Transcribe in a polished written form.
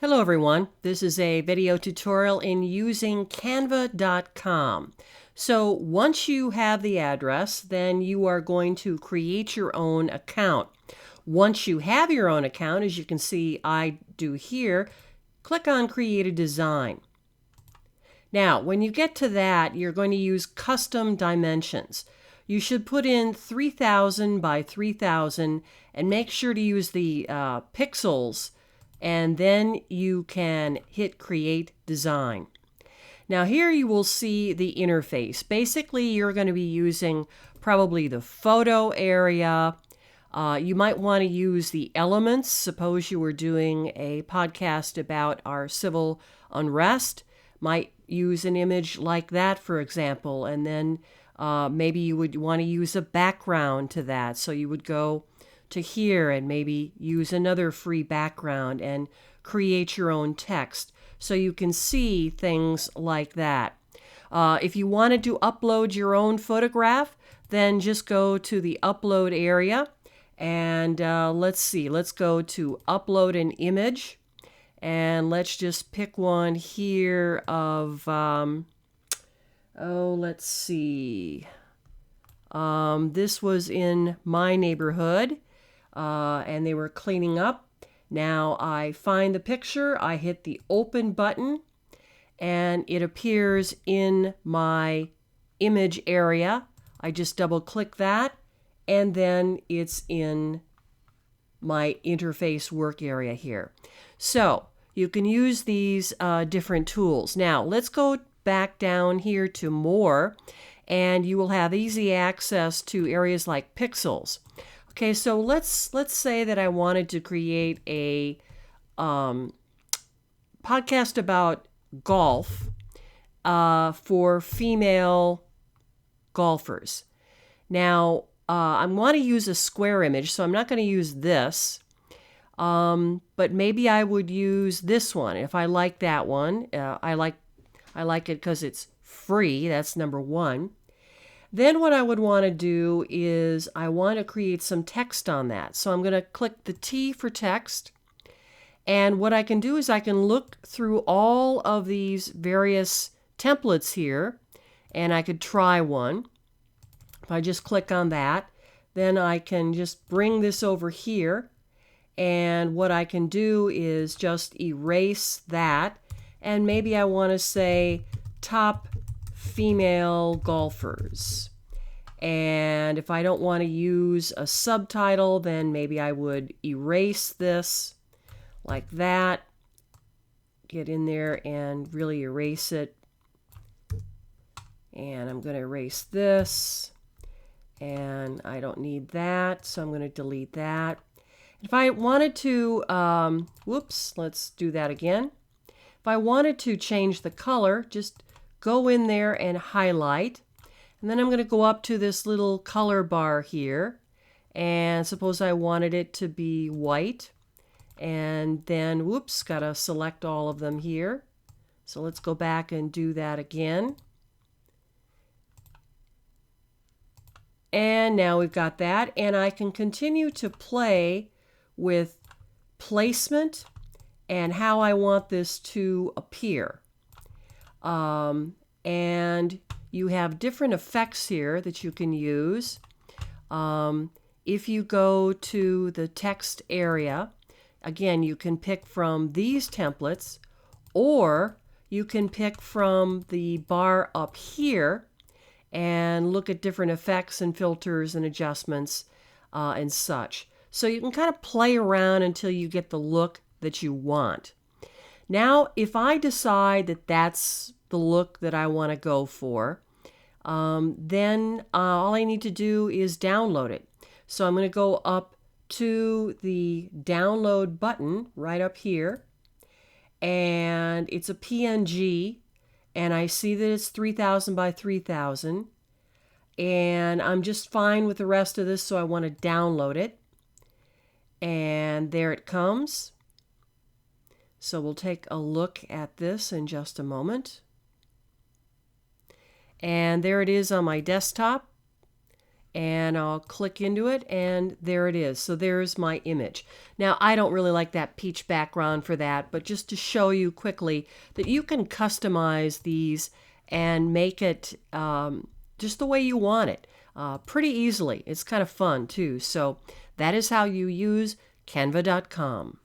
Hello everyone, this is a video tutorial in using Canva.com. So once you have the address, then you are going to create your own account. Once you have your own account, as you can see I do here, click on Create a Design. Now, when you get to that, you're going to use custom dimensions. You should put in 3000 by 3000 and make sure to use the pixels, and then you can hit Create Design. Now here you will see the interface. Basically, you're going to be using probably the photo area. You might want to use the elements. Suppose you were doing a podcast about our civil unrest. Might use an image like that, for example, and then maybe you would want to use a background to that. So you would go to here and maybe use another free background and create your own text so you can see things like that. If you wanted to upload your own photograph, then just go to the upload area and let's go to upload an image, and let's just pick one here of this was in my neighborhood, and they were cleaning up. Now I find the picture, I hit the open button, and it appears in my image area. I just double click that, and then it's in my interface work area here. So you can use these different tools. Now let's go back down here to more, and you will have easy access to areas like pixels. Okay, so let's say that I wanted to create a podcast about golf for female golfers. Now, I want to use a square image, so I'm not going to use this. But maybe I would use this one if I like that one. I like it because it's free. That's number one. Then what I would want to do is I want to create some text on that. So I'm going to click the T for text. And what I can do is I can look through all of these various templates here, and I could try one. If I just click on that, then I can just bring this over here. And what I can do is just erase that. And maybe I want to say top female golfers. And if I don't want to use a subtitle, then maybe I would erase this like that. Get in there and really erase it. And I'm going to erase this. And I don't need that, so I'm going to delete that. If I wanted to, let's do that again. If I wanted to change the color, just go in there and highlight. And then I'm going to go up to this little color bar here. And suppose I wanted it to be white. And then, got to select all of them here. So let's go back and do that again. And now we've got that. And I can continue to play with placement and how I want this to appear. And you have different effects here that you can use. If you go to the text area, again, you can pick from these templates, or you can pick from the bar up here and look at different effects and filters and adjustments and such. So you can kind of play around until you get the look that you want. Now, if I decide that that's the look that I want to go for, then all I need to do is download it. So I'm going to go up to the download button right up here, and it's a PNG, and I see that it's 3000 by 3000, and I'm just fine with the rest of this, so I want to download it. And there it comes. So we'll take a look at this in just a moment. And there it is on my desktop. and I'll click into it, and there it is. So there's my image. Now, I don't really like that peach background for that, but just to show you quickly that you can customize these and make it just the way you want it pretty easily. It's kind of fun too. So that is how you use Canva.com.